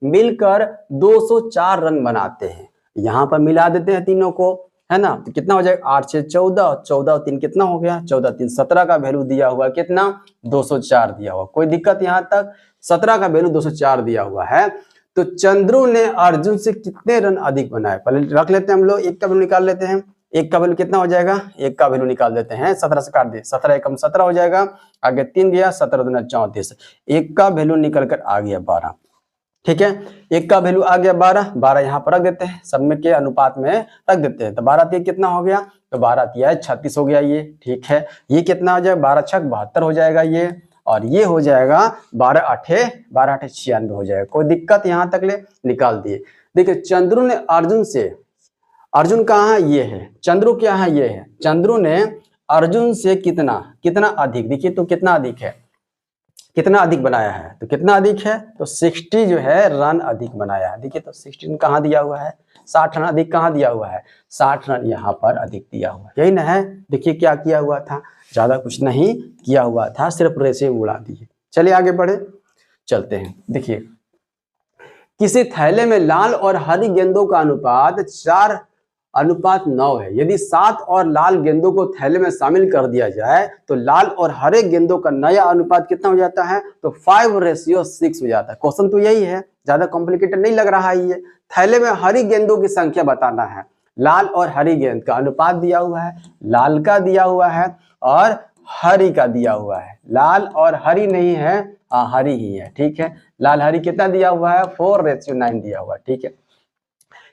मिलकर 204 रन बनाते हैं, यहाँ पर मिला देते हैं तीनों को, है ना, तो कितना हो जाएगा, 8 6 14, 14 और 3 कितना हो गया, 14 3 17 का वैल्यू दिया हुआ कितना, 204 दिया हुआ। कोई दिक्कत यहाँ तक? 17 का वैल्यू 204 दिया हुआ है। तो चंद्रू ने अर्जुन से कितने रन अधिक बनाए, पहले रख लेते हैं हम लोग, एक का वैल्यू निकाल लेते हैं। एक का वैल्यू कितना हो जाएगा, एक का वैल्यू निकाल देते हैं, 17 से काट दिए, 17 एकम 17 हो जाएगा, आगे 3 दिया, 17 दूना 34, एक का वैल्यू निकल कर आ गया 12। ठीक है, एक का वैल्यू आ गया 12, 12 यहाँ पर रख देते हैं, सब में के अनुपात में रख देते हैं। तो 12 3 कितना हो गया, तो 12 3 36 हो गया ये। ठीक है, ये कितना हो जाएगा, 12 6 72 हो जाएगा ये, और ये हो जाएगा 12 8 96 हो जाएगा। कोई दिक्कत यहाँ तक ले, निकाल दिए। देखिए चंद्रू ने अर्जुन से, अर्जुन कहाँ है, ये है, चंद्रू क्या है, ये है, चंद्रू ने अर्जुन से कितना कितना अधिक, देखिए तो कितना अधिक है, कितना अधिक बनाया है, तो कितना अधिक है, तो 60 जो है रन अधिक बनाया है। देखिए तो 16 कहाँ दिया हुआ है, 60 रन अधिक कहाँ दिया हुआ है, 60 रन यहाँ पर अधिक दिया हुआ है, यही ना है। देखिए क्या किया हुआ था, ज्यादा कुछ नहीं किया हुआ था, सिर्फ रेसे उड़ा दिए। चलिए आगे बढ़े, चलते हैं। देखिए किसी थैले में लाल और हरी गेंदों का अनुपात 4:9 है। यदि 7 और लाल गेंदों को थैले में शामिल कर दिया जाए तो लाल और हरे गेंदों का नया अनुपात कितना हो जाता है, तो 5:6 हो जाता है। क्वेश्चन तो यही है, ज्यादा कॉम्प्लिकेटेड नहीं लग रहा है। ये थैले में हरी गेंदों की संख्या बताना है, लाल और हरी गेंद का अनुपात दिया हुआ है, लाल का दिया हुआ है और हरी का दिया हुआ है। लाल और हरी नहीं है, हरी ही है, ठीक है। लाल हरी कितना दिया हुआ है, 4:9 दिया हुआ है, ठीक है।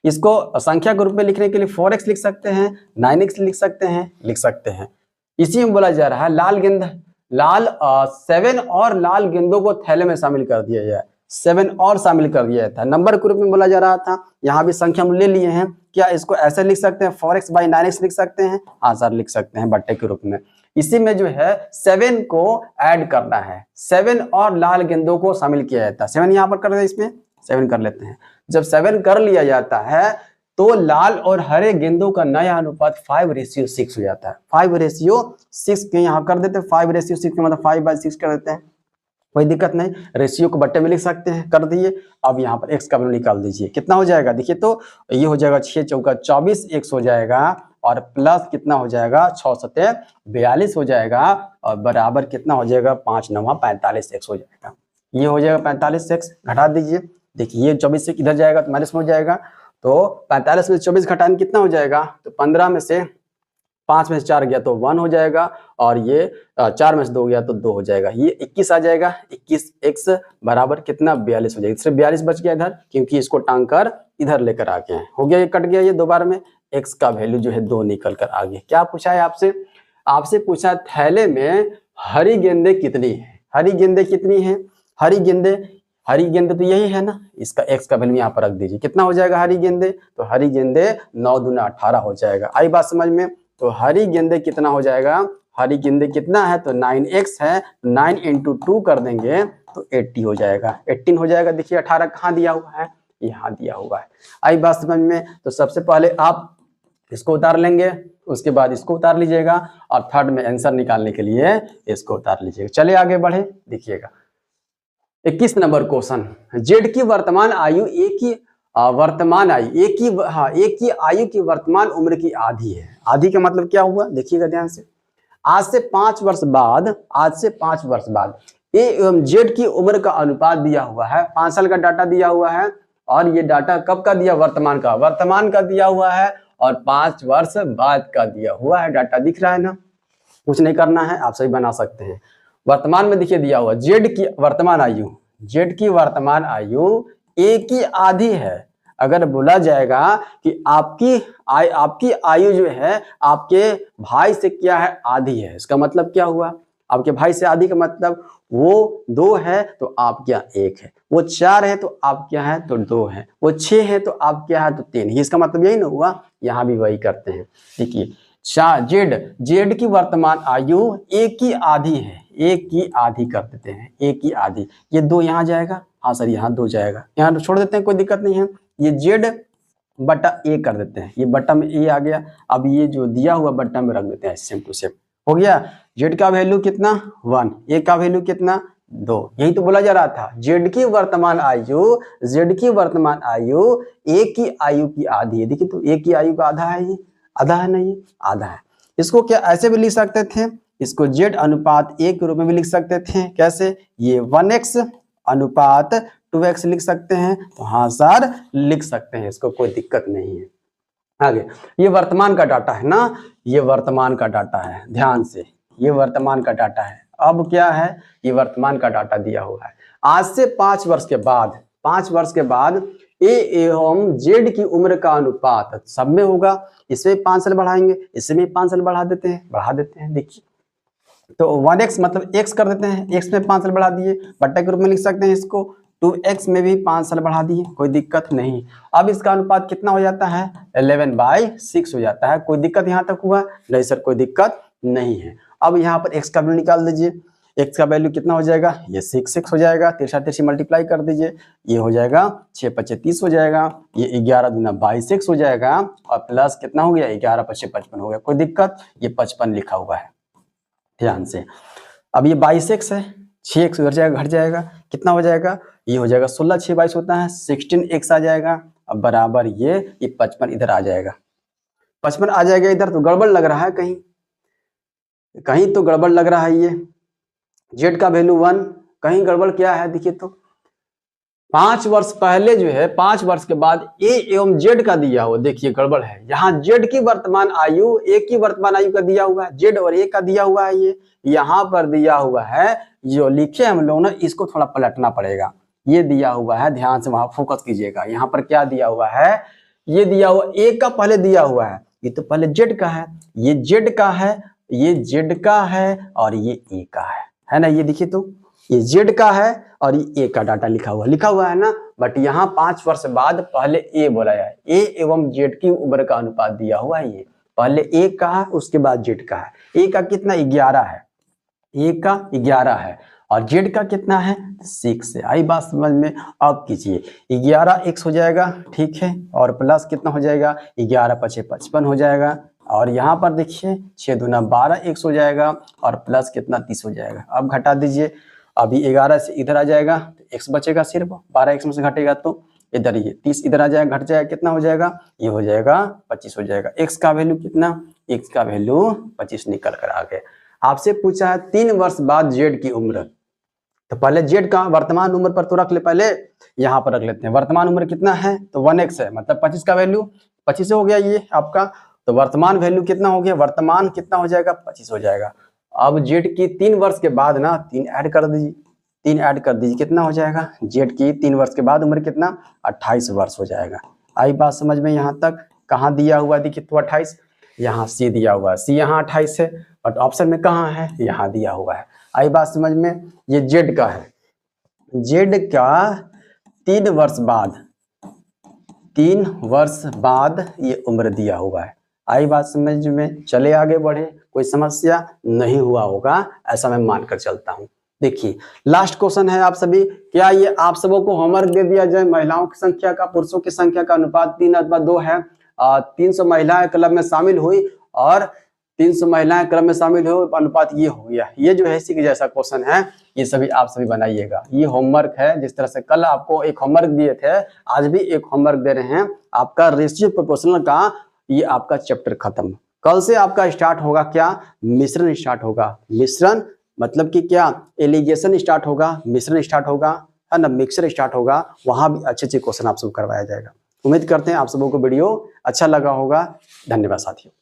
इसको संख्या के रूप में लिखने के लिए 4x लिख सकते हैं, 9x लिख सकते हैं। इसी में बोला जा रहा है लाल गेंद, 7 और लाल गेंदों को थैले में शामिल कर दिया जाए, 7 और शामिल कर दिया था, नंबर के रूप में बोला जा रहा था। यहाँ भी संख्या हम ले लिए हैं, क्या इसको ऐसे लिख सकते हैं, 4x/9x लिख सकते हैं, हाँ सर लिख सकते हैं बट्टे के रूप में। इसी में जो है 7 को ऐड करना है, 7 और लाल गेंदों को शामिल किया जाता है। 7 यहाँ पर कर देते हैं, इसमें 7 कर लेते हैं। जब 7 कर लिया जाता है तो लाल और हरे गेंदों का नया अनुपात 5:6 हो जाता है। 5:6 के यहाँ कर देते हैं, 5:6 के मतलब 5/6 कर देते हैं, कोई दिक्कत नहीं। रेशियो को बट्टे में लिख सकते हैं, कर दिए। अब यहाँ पर x का वैल्यू निकाल दीजिए, कितना हो जाएगा, देखिए तो ये हो जाएगा 6 चौका 24 x हो जाएगा और प्लस कितना हो जाएगा 6 सते 42 हो जाएगा और बराबर कितना हो जाएगा 5 9 45 x हो जाएगा। ये हो जाएगा 45 x, घटा दीजिए। देखिए ये 24 से किधर जाएगा तो माइनस में हो जाएगा, तो 45 में 24 घटाने कितना हो जाएगा, तो 15 में से 5 में से 4 गया तो 1 हो जाएगा और ये 4 में से 2 गया तो 2 हो जाएगा। ये 21 आ जाएगा, 21x बराबर कितना 42 हो जाएगा। सिर्फ 42 बच गया इधर, क्योंकि इसको टांग कर इधर लेकर आ गए हैं, हो गया, ये कट गया। ये दोबारा में x का वैल्यू जो है 2 निकल कर आ गया। क्या पूछा है आपसे पूछा थैले में हरी गेंदे कितनी है, हरी गेंदे कितनी है, हरी गेंदे तो यही है ना, इसका x का वैल्यू यहाँ पर रख दीजिए। कितना हो जाएगा हरी गेंदे, तो हरी गेंदे 9 दूना 18 हो जाएगा। आई बात समझ में, तो हरी गेंदे कितना हो जाएगा, हरी गेंदे कितना है तो 9x है, 9 × 2 कर देंगे तो 80 हो जाएगा, 18 हो जाएगा। देखिए 18 कहाँ दिया हुआ है, यहाँ दिया हुआ है। आई बात समझ में, तो सबसे पहले आप इसको उतार लेंगे, उसके बाद इसको उतार लीजिएगा और थर्ड में आंसर निकालने के लिए इसको उतार लीजिएगा। चलिए आगे बढ़े, देखिएगा 21 नंबर क्वेश्चन। जेड की वर्तमान आयु एक की आयु की वर्तमान उम्र की आधी है। आधी का मतलब क्या हुआ, देखिएगा ध्यान से। आज से 5 वर्ष बाद ए एवं जेड की उम्र का अनुपात दिया हुआ है। 5 साल का डाटा दिया हुआ है और ये डाटा कब का दिया, वर्तमान का दिया हुआ है और 5 वर्ष बाद का दिया हुआ है। डाटा दिख रहा है ना, कुछ नहीं करना है, आप सही बना सकते हैं। वर्तमान में देखिए दिया हुआ जेड की वर्तमान आयु एक की आधी है। अगर बोला जाएगा कि आपकी आयु जो है आपके भाई से क्या है, आधी है, इसका मतलब क्या हुआ, आपके भाई से आधी का मतलब वो 2 है तो आप क्या 1 है, वो 4 है तो आप क्या है तो 2 है, वो 6 है तो आप क्या है तो 3 है। इसका मतलब यही ना हुआ, यहाँ भी वही करते हैं। देखिए जेड की वर्तमान आयु एक की आधी है, एक की आधी कर देते हैं, एक की आधी। ये 2 यहाँ जाएगा, हाँ सर यहाँ 2 जाएगा, यहाँ छोड़ देते हैं, कोई दिक्कत नहीं है। ये जेड बटा ए कर देते हैं, ये बटा में ए आ गया। अब ये जो दिया हुआ बटा में रख देते हैं, सेम टू सेम हो गया। जेड का वैल्यू कितना 1, ए का वैल्यू कितना 2। यही तो बोला जा रहा था, जेड की वर्तमान आयु ए की आयु की आधी है। देखिए तो ए की आयु का आधा है, ये आधा है ना, ये आधा है। इसको क्या ऐसे भी लिख सकते थे, इसको जेड अनुपात ए के रूप में भी लिख सकते थे। कैसे, ये 1x अनुपात 2x लिख सकते हैं, तो हाँ सर लिख सकते हैं, इसको कोई दिक्कत नहीं है। आगे ये वर्तमान का डाटा है ना, ये वर्तमान का डाटा है, ध्यान से, ये वर्तमान का डाटा है। अब क्या है, ये वर्तमान का डाटा दिया हुआ है। आज से 5 वर्ष के बाद ए एवं जेड की उम्र का अनुपात सब में होगा। इसमें 5 साल बढ़ाएंगे, इसमें 5 साल बढ़ा देते हैं। देखिए तो 1x मतलब x कर देते हैं, x में 5 साल बढ़ा दिए, बट्टे के रूप में लिख सकते हैं इसको। 2x में भी 5 साल बढ़ा दिए, कोई दिक्कत नहीं। अब इसका अनुपात कितना हो जाता है, 11/6 हो जाता है। कोई दिक्कत यहाँ तक हुआ नहीं सर, कोई दिक्कत नहीं है। अब यहाँ पर x का वैल्यू निकाल दीजिए, x का वैल्यू कितना हो जाएगा, ये 6x हो जाएगा, 3 मल्टीप्लाई कर दीजिए, ये हो जाएगा 6 5 30 हो जाएगा, ये 11 दूना 22x हो जाएगा, और प्लस कितना हो गया, 11 5 55 हो गया। कोई दिक्कत, ये 55 लिखा हुआ है ध्यान से। अब ये 22x है, 6x उधर जाएगा, घट जाएगा, कितना हो जाएगा, ये हो जाएगा 16 6 22 होता है, 16x आ जाएगा। अब बराबर ये 55 इधर आ जाएगा, 55 आ जाएगा इधर, तो गड़बड़ लग रहा है, कहीं कहीं तो गड़बड़ लग रहा है। ये z का वैल्यू 1, कहीं गड़बड़ क्या है देखिए तो। 5 वर्ष पहले जो है, 5 वर्ष के बाद a एवं z का दिया हुआ, देखिए गड़बड़ है। यहाँ z की वर्तमान आयु, a की वर्तमान आयु का दिया हुआ है, z और a का दिया हुआ है। ये यहाँ पर दिया हुआ है, जो लिखे हम लोग ना, इसको थोड़ा पलटना पड़ेगा। ये दिया हुआ है, ध्यान से वहां फोकस कीजिएगा। यहाँ पर क्या दिया हुआ है, ये दिया हुआ a का पहले दिया हुआ है, ये तो पहले z का है, ये z का है, ये z का है, और ये a का है ना। ये देखिए तो, ये z का है और ये a का डाटा लिखा हुआ है ना। बट यहाँ 5 वर्ष बाद पहले a बोला है, a एवं z की उम्र का अनुपात दिया हुआ है। ये पहले a का है, उसके बाद z का है। a का कितना, 11 है, a का 11 है, और z का कितना है, 6 है। आई बात समझ में। अब कीजिए, 11x हो जाएगा, ठीक है, और प्लस कितना हो जाएगा, 11 5 55 हो जाएगा, और यहाँ पर देखिए 6 दूना 12x हो जाएगा, और प्लस कितना 30 हो जाएगा। अब घटा दीजिए, अभी 11 से इधर आ जाएगा, तो x बचेगा सिर्फ, 12x में से घटेगा तो इधर, ये 30 इधर आ जाएगा, घट जाएगा, कितना हो जाएगा, ये हो जाएगा 25 हो जाएगा। x का वैल्यू कितना, x का वैल्यू 25 निकल कर आ गया। आपसे पूछा है 3 वर्ष बाद z की उम्र, तो पहले z का वर्तमान उम्र पर तो रख ले, पहले यहाँ पर रख लेते हैं। वर्तमान उम्र कितना है, तो 1x है, मतलब 25 का वैल्यू 25 हो गया ये आपका। तो वर्तमान वैल्यू कितना हो गया, वर्तमान कितना हो जाएगा, 25 हो जाएगा। अब z की 3 वर्ष के बाद ना 3 ऐड कर दीजिए, 3 ऐड कर दीजिए, कितना हो जाएगा, z की 3 वर्ष के बाद उम्र कितना, 28 वर्ष हो जाएगा। आई बात समझ में। यहाँ तक कहाँ दिया हुआ देखिए तो 28, यहाँ c दिया हुआ है, c यहाँ 28 है, बट ऑप्शन में कहाँ है, यहाँ दिया हुआ है। आई बात समझ में। ये z का है, z का 3 वर्ष बाद, 3 वर्ष बाद ये उम्र दिया हुआ है। आई बात समझ में। चले आगे बढ़े, कोई समस्या नहीं हुआ होगा, ऐसा मैं मानकर चलता हूं। देखिए लास्ट क्वेश्चन है आप सभी, क्या ये आप सबों को होमवर्क दे दिया जाए, महिलाओं की संख्या का पुरुषों की संख्या का अनुपात 3 अथवा 2 है, 300 महिलाएं क्लब में शामिल हुई और 300 महिलाएं क्लब में शामिल हो, अनुपात ये हो गया। ये जो है इसी के जैसा क्वेश्चन है, ये सभी आप सभी बनाइएगा। ये होमवर्क है, जिस तरह से कल आपको एक होमवर्क दिए थे, आज भी एक होमवर्क दे रहे हैं आपका रेशियो प्रोपोर्शनल का। ये आपका चैप्टर खत्म, कल से आपका स्टार्ट होगा क्या, मिश्रण स्टार्ट होगा। मिश्रण मतलब कि क्या, एलिगेशन स्टार्ट होगा, मिश्रण स्टार्ट होगा, है ना, मिक्सर स्टार्ट होगा। वहां भी अच्छे अच्छे क्वेश्चन आप सब करवाया जाएगा। उम्मीद करते हैं आप सबों को वीडियो अच्छा लगा होगा। धन्यवाद साथियों।